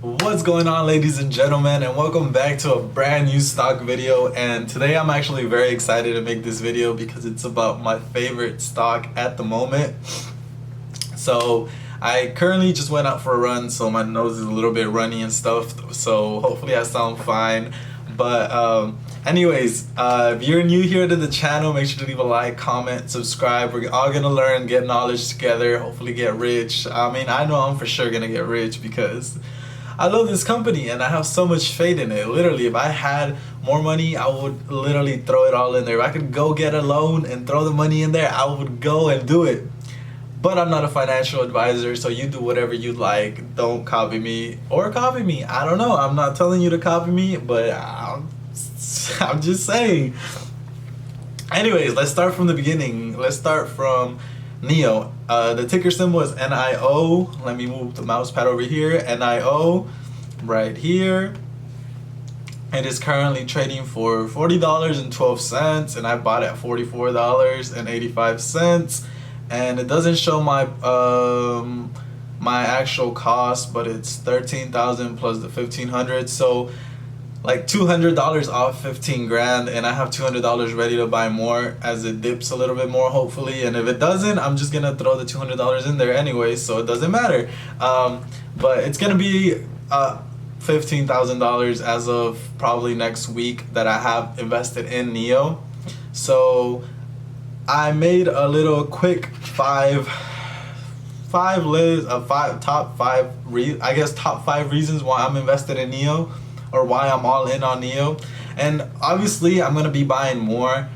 What's going on, ladies and gentlemen, and welcome back to a brand new stock video. And today I'm actually very excited to make this video because it's about my favorite stock at the moment. So I currently just went out for a run, so my nose is a little bit runny and stuff, so hopefully I sound fine. But anyways, if you're new here to the channel, make sure to leave a like, comment, subscribe. We're all gonna learn, get knowledge together, hopefully get rich. I mean, I know I'm for sure gonna get rich because I love this company and I have so much faith in it. Literally, if I had more money, I would literally throw it all in there. If I could go get a loan and throw the money in there, I would go and do it. But I'm not a financial advisor, so you do whatever you like. Don't copy me or copy me. I don't know. I'm not telling you to copy me, but I'm just saying. Anyways, let's start from the beginning. Let's start from NIO. The ticker symbol is NIO. Let me move the mouse pad over here. NIO right here. It is currently trading for $40.12, and I bought it at $44.85. And it doesn't show my my actual cost, but it's $13,000 plus the $1,500. So like $200 off 15 grand, and I have $200 ready to buy more as it dips a little bit more, hopefully. And if it doesn't, I'm just gonna throw the $200 in there anyway, so it doesn't matter. But it's gonna be $15,000 as of probably next week that I have invested in NIO. So I made a little quick top five reasons why I'm invested in NIO, or why I'm all in on NIO. And obviously I'm gonna be buying more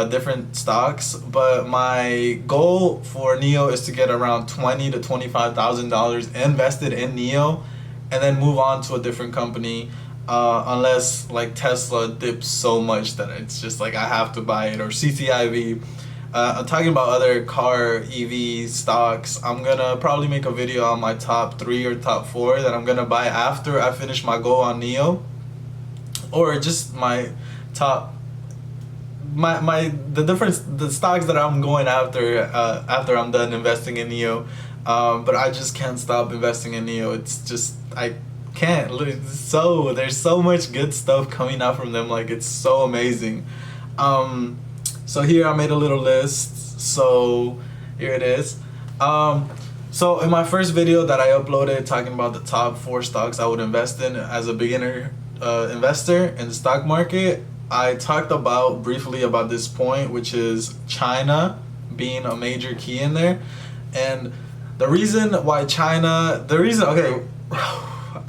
different stocks, but my goal for NIO is to get around $20,000 to $25,000 invested in NIO and then move on to a different company, unless like Tesla dips so much that it's just like I have to buy it, or CCIV. I'm talking about other car EV stocks. I'm gonna probably make a video on my top 3 or top 4 that I'm gonna buy after I finish my goal on NIO, or just my top the stocks that I'm going after after I'm done investing in NIO. But I just can't stop investing in NIO. It's just I can't. So there's so much good stuff coming out from them. Like, it's so amazing. So here I made a little list, so here it is. So in my first video that I uploaded talking about the top 4 stocks I would invest in as a beginner investor in the stock market, I talked briefly about this point, which is China being a major key in there. And the reason why okay,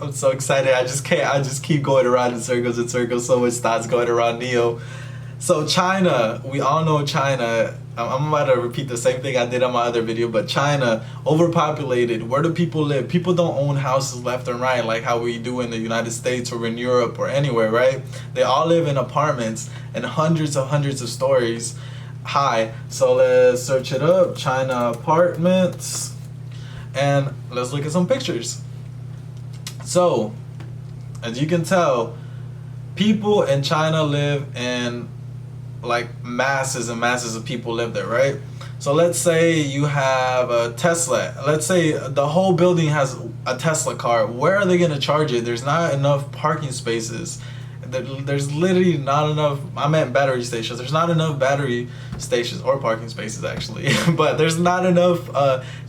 I'm so excited, I just keep going around in circles and circles, so much thoughts going around NIO. So China, we all know China. I'm about to repeat the same thing I did on my other video, but China, overpopulated. Where do people live? People don't own houses left and right like how we do in the United States or in Europe or anywhere, right? They all live in apartments and hundreds of stories high. So let's search it up, China apartments, and let's look at some pictures. So, as you can tell, people in China live in, like, masses and masses of people live there, right? So let's say you have a Tesla. Let's say the whole building has a Tesla car. Where are they gonna charge it? There's not enough parking spaces. There's literally not enough, I meant battery stations. There's not enough battery stations, or parking spaces actually, but there's not enough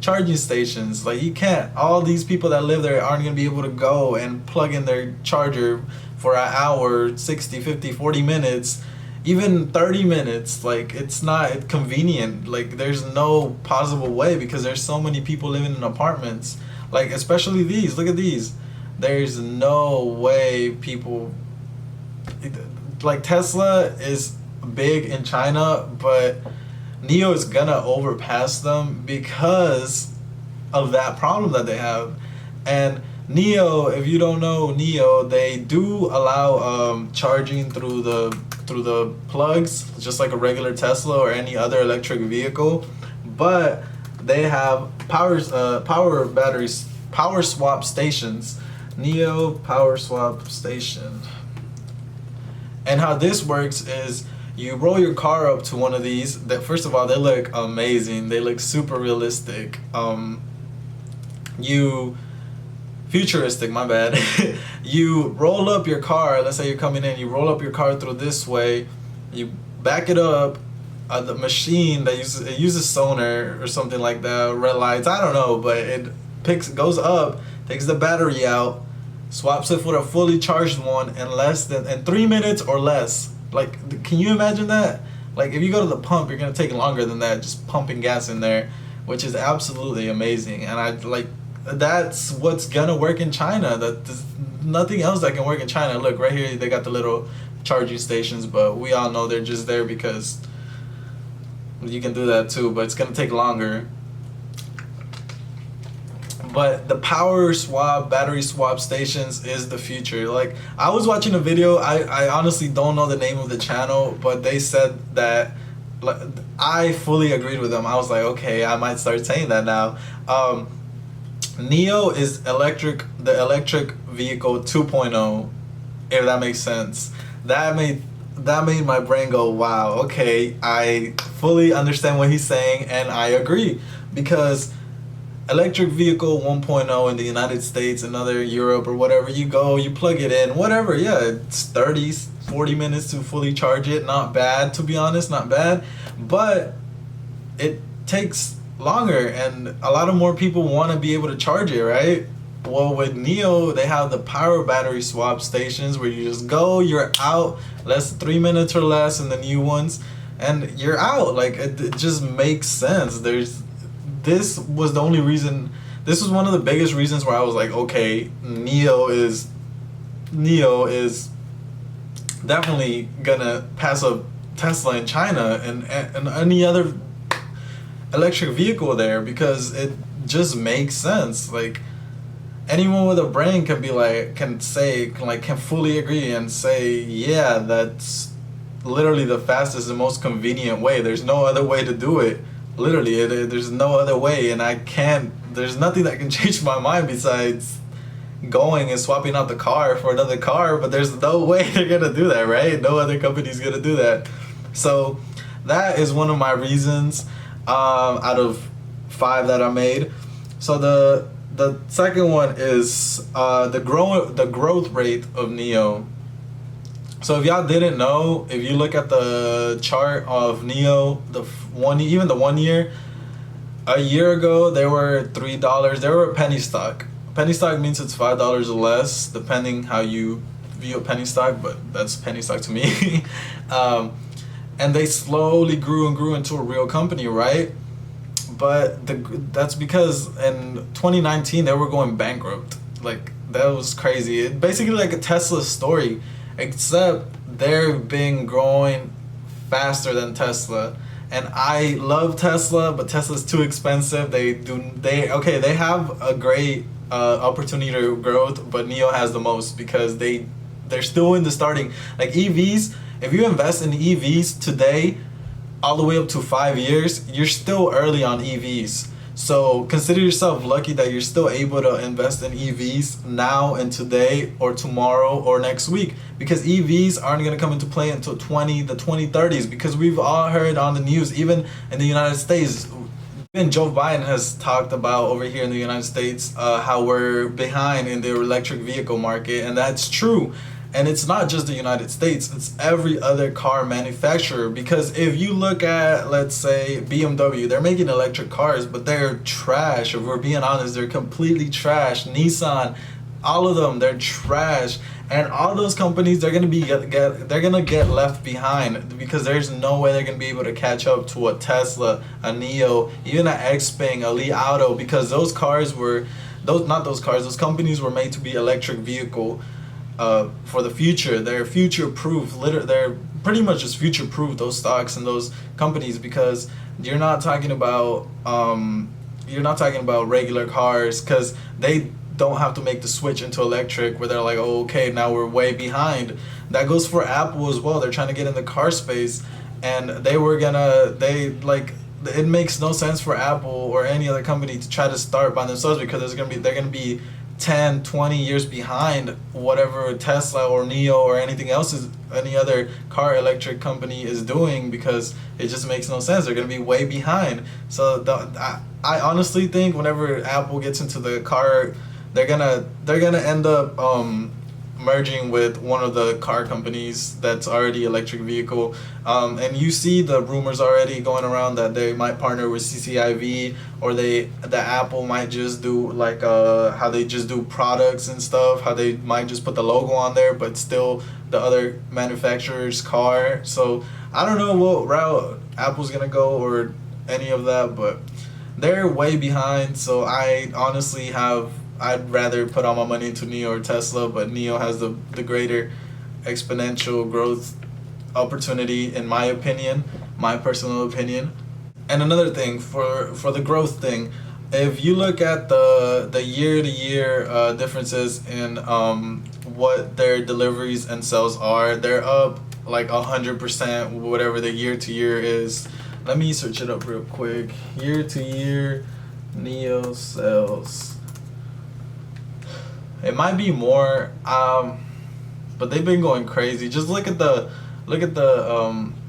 charging stations. Like, you can't, all these people that live there aren't gonna be able to go and plug in their charger for an hour, 60, 50, 40 minutes, even 30 minutes. Like, it's not convenient. Like, there's no possible way because there's so many people living in apartments. Like, especially these, look at these. There's no way people, like, Tesla is big in China, but NIO is gonna overpass them because of that problem that they have. And NIO, if you don't know NIO, they do allow charging through the plugs, just like a regular Tesla or any other electric vehicle, but they have power swap stations. NIO power swap station. And how this works is you roll your car up to one of these. That, first of all, they look amazing. They look super realistic. If futuristic, my bad. You roll up your car, let's say you're coming in, you roll up your car through this way, you back it up, the machine that uses sonar or something like that, red lights, I don't know, but it goes up, takes the battery out, swaps it for a fully charged one in 3 minutes or less. Like, can you imagine that? Like, if you go to the pump, you're gonna take longer than that, just pumping gas in there, which is absolutely amazing. And I like, that's what's gonna work in China. There's nothing else that can work in China. Look, right here, they got the little charging stations, but we all know they're just there because you can do that too, but it's gonna take longer. But the power swap, battery swap stations is the future. Like, I was watching a video, I honestly don't know the name of the channel, but they said that, like, I fully agreed with them. I was like, okay, I might start saying that now. NIO is the electric vehicle 2.0, if that makes sense. That made my brain go, wow, okay, I fully understand what he's saying, and I agree. Because electric vehicle 1.0 in the United States, another Europe or whatever, you go, you plug it in, whatever, yeah, it's 40 minutes to fully charge it. Not bad, to be honest, not bad. But it takes longer, and a lot of more people want to be able to charge it, right? Well, with NIO, they have the power battery swap stations where you just go, you're out, 3 minutes or less in the new ones, and you're out. Like, it just makes sense. This was the only reason, this was one of the biggest reasons where I was like, okay, NIO is definitely gonna pass up Tesla in China and any other electric vehicle there, because it just makes sense. Like, anyone with a brain can fully agree and say, yeah, that's literally the fastest and most convenient way. There's no other way to do it. Literally, there's no other way, and there's nothing that can change my mind besides going and swapping out the car for another car, but there's no way they're gonna do that, right? No other company's gonna do that. So that is one of my reasons out of 5 that I made. So the second one is the growth rate of NIO. So if y'all didn't know, if you look at the chart of NIO, even the 1 year, a year ago they were $3. They were a penny stock. Penny stock means it's $5 or less, depending how you view a penny stock, but that's penny stock to me. And they slowly grew and grew into a real company, right? But that's because in 2019 they were going bankrupt. Like, that was crazy. It basically like a Tesla story, except they've been growing faster than Tesla. And I love Tesla, but Tesla's too expensive. They have a great opportunity to growth, but NIO has the most because they're still in the starting. Like, EVs, if you invest in EVs today, all the way up to 5 years, you're still early on EVs. So consider yourself lucky that you're still able to invest in EVs now and today or tomorrow or next week, because EVs aren't going to come into play until the 2030s, because we've all heard on the news, even in the United States, even Joe Biden has talked about over here in the United States how we're behind in the electric vehicle market, and that's true. And it's not just the United States, it's every other car manufacturer. Because if you look at, let's say, BMW, they're making electric cars, but they're trash. If we're being honest, they're completely trash. Nissan, all of them, they're trash. And all those companies, they're gonna get left behind, because there's no way they're gonna be able to catch up to a Tesla, a NIO, even an Xpeng, a Li Auto, because those companies were made to be electric vehicle for the future. They're future proof. They're pretty much just future proof, those stocks and those companies, because you're not talking about regular cars, because they don't have to make the switch into electric where they're like, oh, okay, now we're way behind. That goes for Apple as well. They're trying to get in the car space, and it makes no sense for Apple or any other company to try to start by themselves, because they're gonna be 10, 20 years behind whatever Tesla or NIO or anything else any other car electric company is doing, because it just makes no sense. They're going to be way behind. So I honestly think whenever Apple gets into the car they're gonna end up merging with one of the car companies that's already electric vehicle. And you see the rumors already going around that they might partner with CCIV, or the Apple might just do like how they just do products and stuff, how they might just put the logo on there but still the other manufacturer's car. So I don't know what route Apple's gonna go or any of that, but they're way behind. So I'd rather put all my money into NIO or Tesla, but NIO has the greater exponential growth opportunity, in my opinion, my personal opinion. And another thing for the growth thing, if you look at the year to year differences in what their deliveries and sales are, they're up like 100%, whatever the year to year is. Let me search it up real quick. Year to year NIO sales. It might be more, but they've been going crazy. Just look at the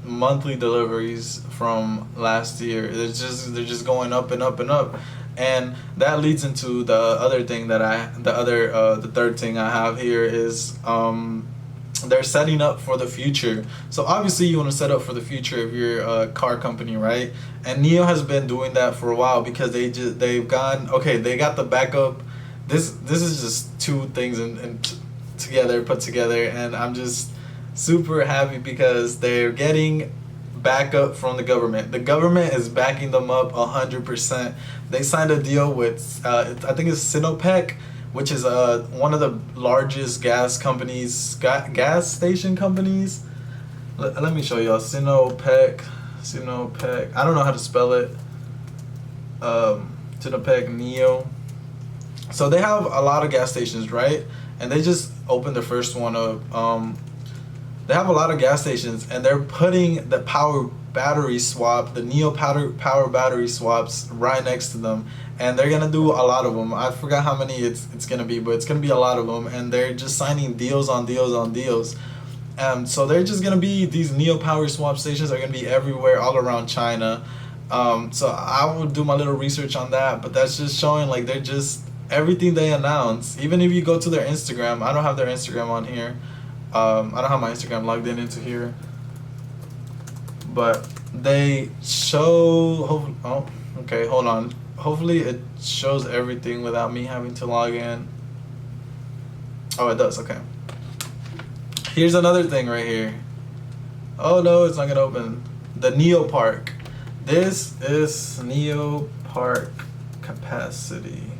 monthly deliveries from last year. They're just going up and up and up, and that leads into the other thing the third thing I have here is they're setting up for the future. So obviously you want to set up for the future if you're a car company, right? And NIO has been doing that for a while because they got the backup. This is just two things put together, and I'm just super happy because they're getting backup from the government. The government is backing them up 100%. They signed a deal with I think it's Sinopec, which is one of the largest gas station companies. Let me show y'all. Sinopec. I don't know how to spell it. Sinopec NIO. So they have a lot of gas stations, right? And they just opened the first one up. They have a lot of gas stations, and they're putting the power battery swap, the NIO power battery swaps right next to them. And they're gonna do a lot of them. I forgot how many it's gonna be, but it's gonna be a lot of them. And they're just signing deals on deals on deals. So they're just gonna be, these NIO power swap stations are gonna be everywhere, all around China. So I will do my little research on that, but that's just showing like they're just, everything they announce, even if you go to their Instagram, I don't have their Instagram on here. I don't have my Instagram logged into here, but they show, okay, hold on. Hopefully it shows everything without me having to log in. Oh, it does, okay. Here's another thing right here. Oh no, it's not gonna open. The NIO Park. This is NIO Park capacity.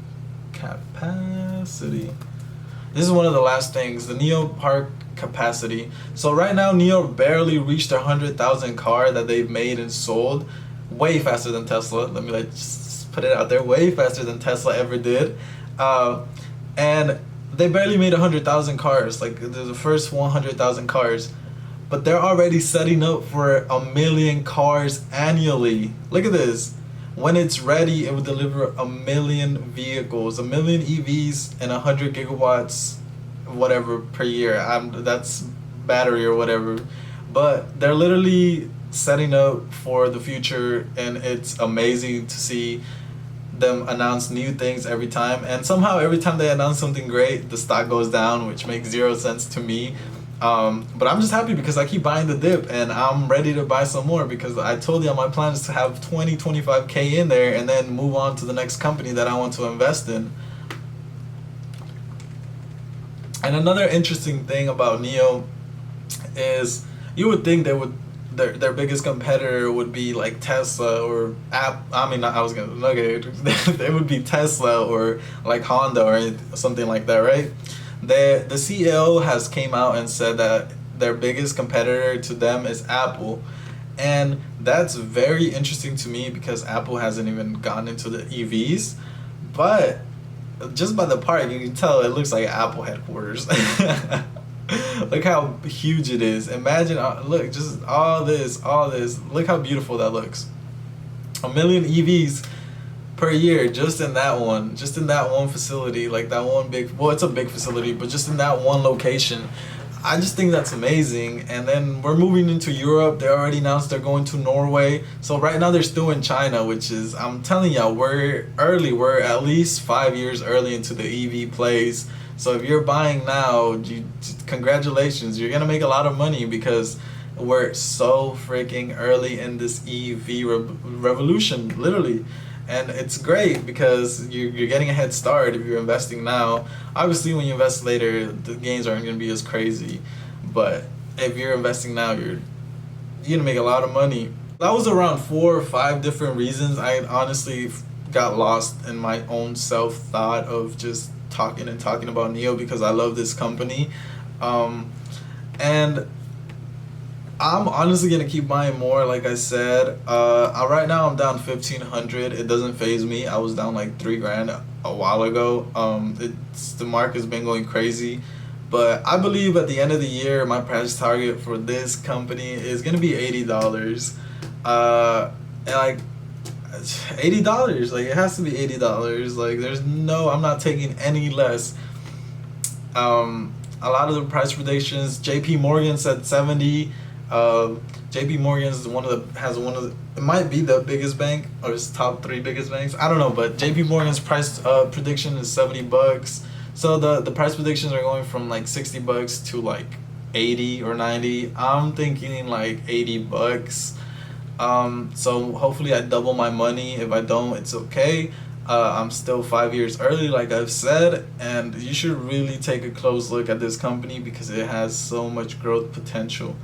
This is one of the last things, the NIO Park capacity. So right now NIO barely reached 100,000 car that they've made and sold, way faster than Tesla. Let me just put it out there, way faster than Tesla ever did. And they barely made 100,000 cars, like the first 100,000 cars, but they're already setting up for 1 million cars annually. Look at this. When it's ready, it will deliver 1 million vehicles, 1 million EVs, and 100 gigawatts, whatever, per year. That's battery or whatever. But they're literally setting up for the future, and it's amazing to see them announce new things every time. And somehow every time they announce something great, the stock goes down, which makes zero sense to me. But I'm just happy because I keep buying the dip, and I'm ready to buy some more because I told you my plan is to have 25K in there and then move on to the next company that I want to invest in. And another interesting thing about NIO is you would think their biggest competitor would be like Tesla or it would be Tesla or like Honda or something like that, right? The CEO has came out and said that their biggest competitor to them is Apple, and that's very interesting to me because Apple hasn't even gotten into the EVs, but just by the park you can tell it looks like Apple headquarters. Look how huge it is. Imagine, look, just all this, look how beautiful that looks. 1 million EVs per year just in that one facility, like that one big, well, it's a big facility, but just in that one location. I just think that's amazing. And then we're moving into Europe. They already announced they're going to Norway. So right now they're still in China, which is, I'm telling y'all, we're early. We're at least 5 years early into the EV plays. So if you're buying now, congratulations. You're gonna make a lot of money because we're so freaking early in this EV revolution, literally. And it's great because you're getting a head start if you're investing now. Obviously, when you invest later, the gains aren't going to be as crazy. But if you're investing now, you're going to make a lot of money. That was around 4 or 5 different reasons. I honestly got lost in my own self-thought of just talking about NIO because I love this company. And I'm honestly gonna keep buying more, like I said. Right now I'm down 1,500. It doesn't phase me. I was down like 3 grand a while ago. The market's been going crazy, but I believe at the end of the year, my price target for this company is gonna be $80. And like $80, like it has to be $80. Like I'm not taking any less. A lot of the price predictions, JP Morgan said 70. JP Morgan is it might be the biggest bank or it's top 3 biggest banks. I don't know, but JP Morgan's price prediction is $70. So the price predictions are going from like $60 to like 80 or 90. I'm thinking like $80. So hopefully I double my money. If I don't, it's okay. I'm still 5 years early, like I've said, and you should really take a close look at this company because it has so much growth potential.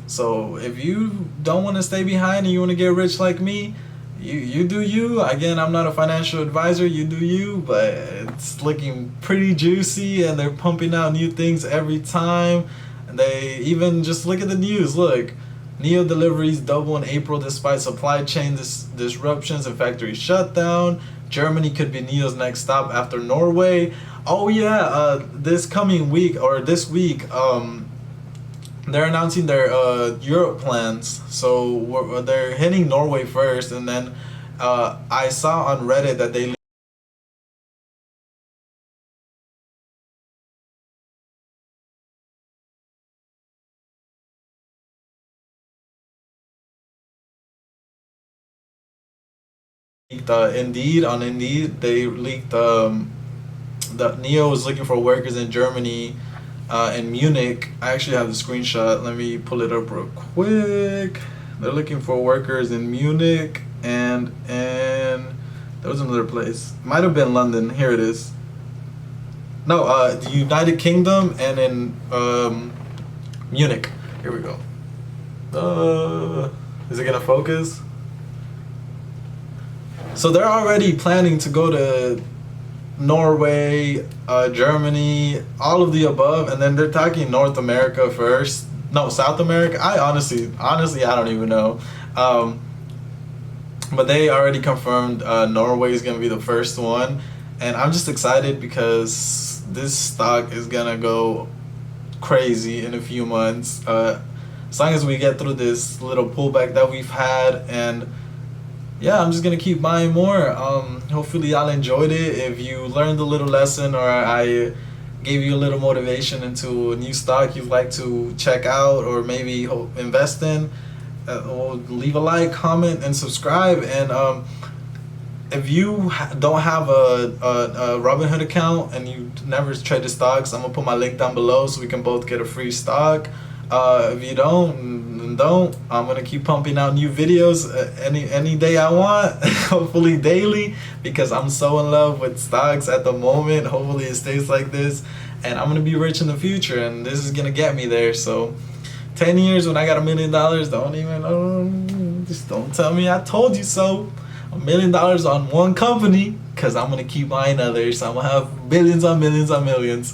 So if you don't want to stay behind and you want to get rich like me, you do you. Again, I'm not a financial advisor, you do you, but it's looking pretty juicy and they're pumping out new things every time. And they even just look at the news. Look, NIO deliveries double in April despite supply chain disruptions and factory shutdown. Germany could be NIO's next stop after Norway. Oh yeah, this week, they're announcing their Europe plans. So they're hitting Norway first, and then I saw on Reddit that they leaked Indeed they leaked that NIO is looking for workers in Germany, in Munich. I actually have the screenshot. Let me pull it up real quick. They're looking for workers in Munich and there was another place. Might have been London. Here it is. No, the United Kingdom and in Munich. Here we go. Is it gonna focus? So they're already planning to go to Norway, Germany, all of the above, and then they're talking North America first. No, South America. I honestly, I don't even know. But they already confirmed Norway is gonna be the first one, and I'm just excited because this stock is gonna go crazy in a few months. As long as we get through this little pullback that we've had, and yeah, I'm just gonna keep buying more. Hopefully y'all enjoyed it. If you learned a little lesson or I gave you a little motivation into a new stock you'd like to check out or maybe invest in, leave a like, comment, and subscribe. And if you don't have a Robinhood account and you never trade the stocks, I'm gonna put my link down below so we can both get a free stock. If you don't, I'm gonna keep pumping out new videos any day I want, hopefully daily, because I'm so in love with stocks at the moment. Hopefully it stays like this, and I'm gonna be rich in the future, and this is gonna get me there. So 10 years when I got $1 million, just don't tell me I told you so. $1 million on one company, because I'm gonna keep buying others. I'm gonna have billions on millions on millions.